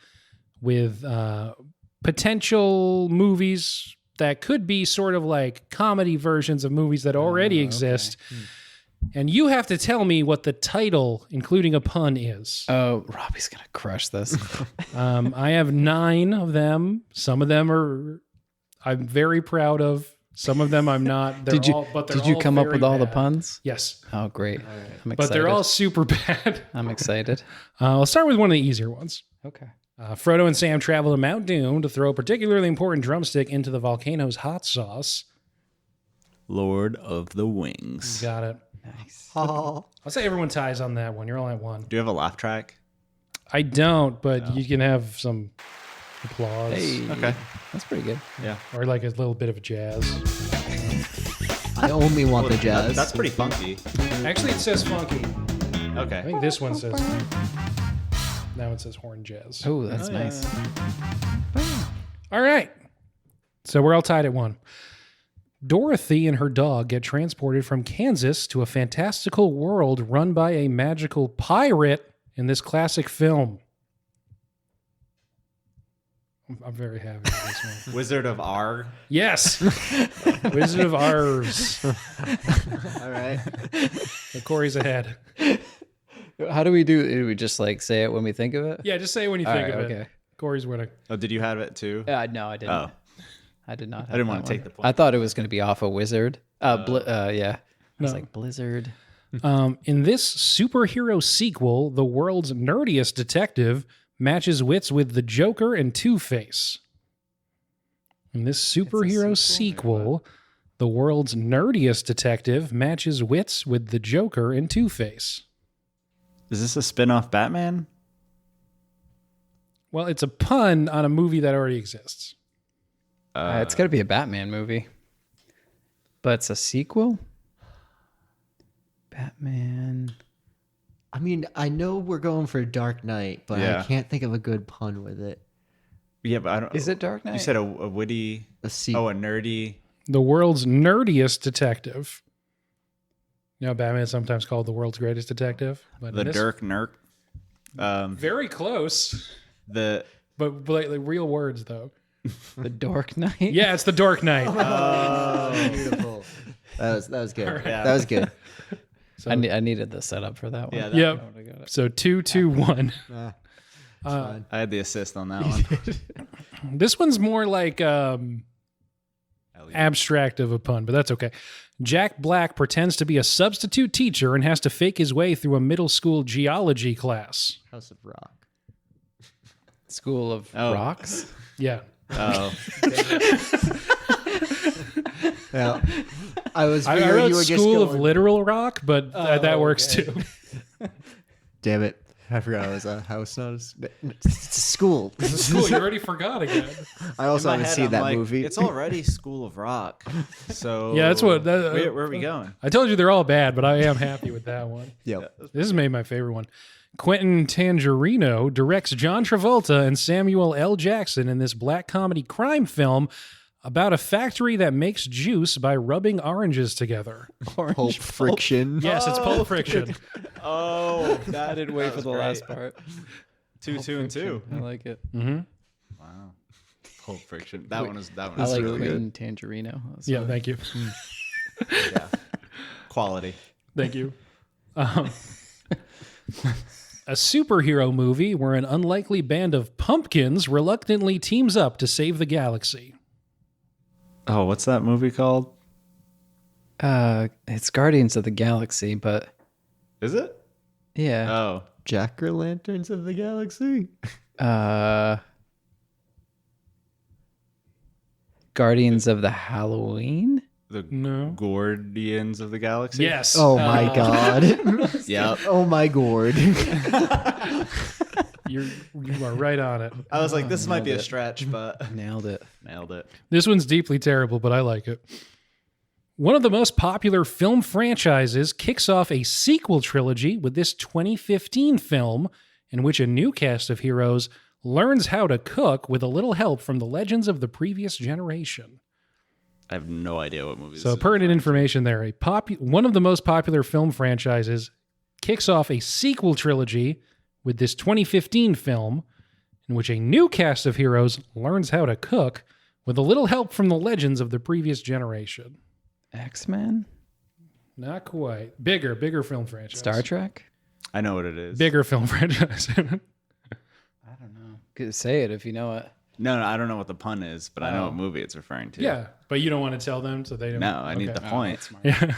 with potential movies that could be sort of like comedy versions of movies that already exist. And you have to tell me what the title, including a pun, is. Oh, Robbie's gonna crush this. I have 9 of them. Some of them I'm very proud of. Some of them I'm not. They're Did you all, but they're did you all come up very with all the bad. puns? Yes, Oh, great. I'm excited. but they're all super bad. I'm excited. I'll start with one of the easier ones. Okay. Frodo and Sam travel to Mount Doom to throw a particularly important drumstick into the volcano's hot sauce. Lord of the Wings. Got it. Nice. Oh. I'll say everyone ties on that one. You're all at one. Do you have a laugh track? I don't, but you can have some applause Hey. Okay. That's pretty good. Yeah. or like a little bit of a jazz. I only want the jazz. That's pretty funky. Actually, it says funky. I Okay. think this one says. Now it says horn jazz. Oh, that's nice. All right. So we're all tied at 1. Dorothy and her dog get transported from Kansas to a fantastical world run by a magical pirate in this classic film. I'm very happy with this one. Wizard of R. Yes, Wizard of Ours. All right. Corey's ahead. How do we do? Do we just like say it when we think of it? Yeah, just say it when you All think right, of it. Corey's winning. Oh, did you have it too? No, I didn't. Oh. I did not. I didn't want to take the point. I thought it was going to be off a wizard. Yeah. I was like Blizzard. In this superhero sequel, the world's nerdiest detective matches wits with the Joker and Two-Face. In this superhero sequel, the world's nerdiest detective matches wits with the Joker and Two-Face. Is this a spin-off Batman? Well, it's a pun on a movie that already exists. It's got to be a Batman movie. But it's a sequel? Batman. I mean, I know we're going for Dark Knight, but Yeah. I can't think of a good pun with it. Yeah, but I don't. Is it Dark Knight? You said a witty. A sequel. Oh, a nerdy. The world's nerdiest detective. You know, Batman is sometimes called the world's greatest detective. But The in this- Dirk Nerk. Very close. The But like real words, though. The Dark Knight? Yeah, it's the Dark Knight. Oh, beautiful. That was good. All right. That was good. So, I needed the setup for that one. Yeah, yep. I got it. So 2-2-1. Fine. I had the assist on that one. This one's more like abstract of a pun, but that's okay. Jack Black pretends to be a substitute teacher and has to fake his way through a middle school geology class. House of Rock. School of Oh. Rocks? Yeah. Oh, Yeah. I was I figuring wrote you were just School of going- Literal Rock, but that works okay. too. Damn it. I forgot it was a house, not it's a school. School, you already forgot again. I also in my haven't head, seen I'm that like, movie. It's already School of Rock. So Yeah, that's what- that- where are we going? I told you they're all bad, but I am happy with that one. Yep. This is maybe my favorite one. Quentin Tangerino directs John Travolta and Samuel L. Jackson in this black comedy crime film about a factory that makes juice by rubbing oranges together. Pulp Friction. Yes, it's Pulp Friction. Oh, I didn't wait for the last part. 2, 2. I like it. Mm-hmm. Wow. Pulp Friction. That one is I like really Quentin Tangerino. That's Yeah, what- thank you. Yeah. Quality. Thank you. A superhero movie where an unlikely band of pumpkins reluctantly teams up to save the galaxy. Oh, what's that movie called? It's Guardians of the Galaxy, but Is it? yeah. Oh. Jack-o'-lanterns of the Galaxy. Guardians of the Halloween? The No. Guardians of the Galaxy? Yes. Oh my god. Yep. Oh my gourd. You are right on it. I was like, this might be a Nailed it. stretch, but Nailed it. nailed it. This one's deeply terrible, but I like it. One of the most popular film franchises kicks off a sequel trilogy with this 2015 film in which a new cast of heroes learns how to cook with a little help from the legends of the previous generation. I have no idea what movie So this is. pertinent information there. One of the most popular film franchises kicks off a sequel trilogy with this 2015 film in which a new cast of heroes learns how to cook with a little help from the legends of the previous generation. X-Men? Not quite. Bigger film franchise. Star Trek? I know what it is. Bigger film franchise. I don't know. Say it if you know it. No, I don't know what the pun is, but I know what movie it's referring to. Yeah, but you don't want to tell them so they don't. No, I need Okay. the point. Yeah.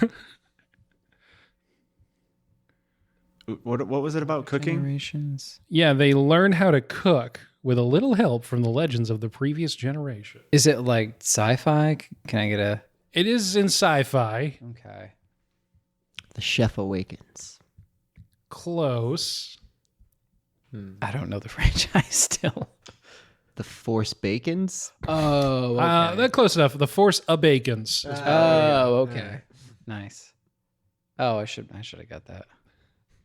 What was it about cooking? Generations. Yeah, they learn how to cook with a little help from the legends of the previous generation. Is it like sci-fi? Can I get a... It is in sci-fi. Okay. The Chef Awakens. Close. I don't know the franchise still. The Force Bacons. Oh, okay. That's close enough. The Force Awakens. Oh, okay. Nice. Oh, I should have got that.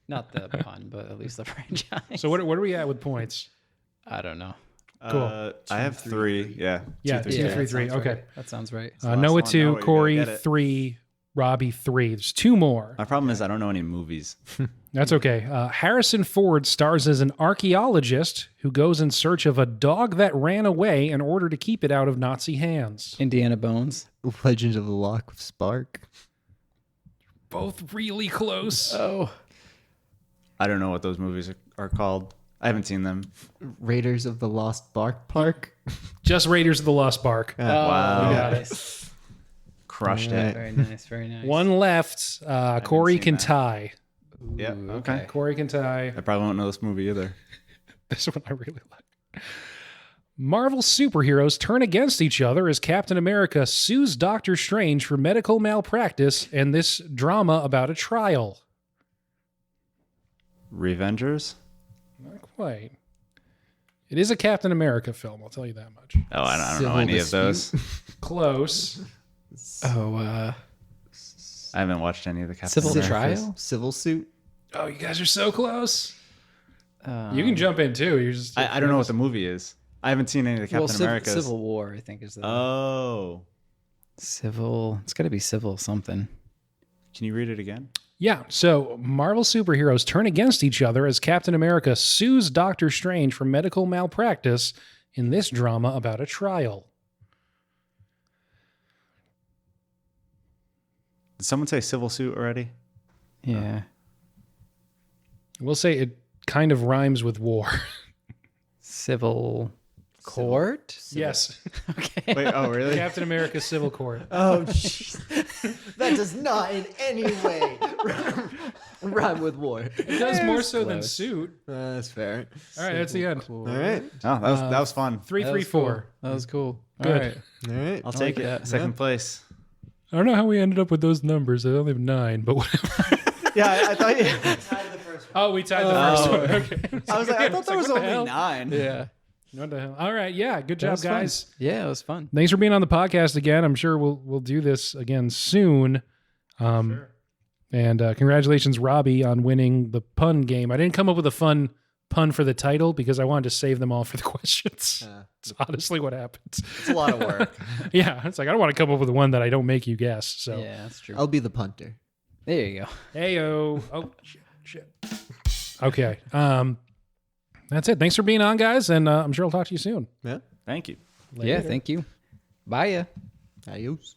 Not the pun, but at least the franchise. So what are we at with points? I don't know. Cool. I have 3. Yeah. Yeah, 2, 2, 3. 3, that 3. sounds Okay. right. That sounds right. last Noah one. 2, Noah, you Cory gotta get it. 3, Robbie 3. There's 2 more. My problem is I don't know any movies. That's okay. Harrison Ford stars as an archaeologist who goes in search of a dog that ran away in order to keep it out of Nazi hands. Indiana Bones. Legend of the Loch of Spark. Both really close. Oh. I don't know what those movies are called. I haven't seen them. Raiders of the Lost Bark Park. Just Raiders of the Lost Bark. Wow. You got it. Crushed Yeah. it. Very nice, very nice. One left. Cory seen can that. tie. Yeah. Okay. Cory can tie. I probably won't know this movie either. This one I really like. Marvel superheroes turn against each other as Captain America sues Doctor Strange for medical malpractice and this drama about a trial. Revengers? Not quite. It is a Captain America film, I'll tell you that much. Oh, I don't know Civil any of those. Close. Oh, I haven't watched any of the Captain Civil America. Trial? Civil Suit. Oh, you guys are so close. You can jump in too. You're just I don't know what the movie is. I haven't seen any of the Captain Americas. Civil War, I think, is the Oh. Civil. It's got to be Civil something. Can you read it again? Yeah, so Marvel superheroes turn against each other as Captain America sues Doctor Strange for medical malpractice in this drama about a trial. Did someone say Civil Suit already? Yeah. We'll say it kind of rhymes with war. Civil Court? Yes. Okay. Wait, oh, really? Captain America Civil Court. Oh, jeez. That does not in any way rhyme with war. It does more so than close. suit. That's fair. All right, that's the end. All right. Oh, that was fun. 3-3-4. That was cool. Good. All right. All right. I'll take like it. that. Second place. I don't know how we ended up with those numbers. I only have 9, but whatever. Yeah, I thought you. Oh, we tied the first one. Okay. I was like, I thought there was what the only hell? 9. Yeah. What the hell? All right, yeah, good job, was fun. guys. Yeah, it was fun. Thanks for being on the podcast again. I'm sure we'll do this again soon. Sure. And congratulations, Robbie, on winning the pun game. I didn't come up with a fun pun for the title because I wanted to save them all for the questions. It's honestly what happens. It's a lot of work. Yeah, it's like I don't want to come up with one that I don't make you guess. So, Yeah, that's true. I'll be the punter. There you go. heyo. Oh shit. Okay. That's it. Thanks for being on, guys, and I'm sure I'll talk to you soon. Yeah. Thank you. Yeah, thank you. Bye ya. Adios.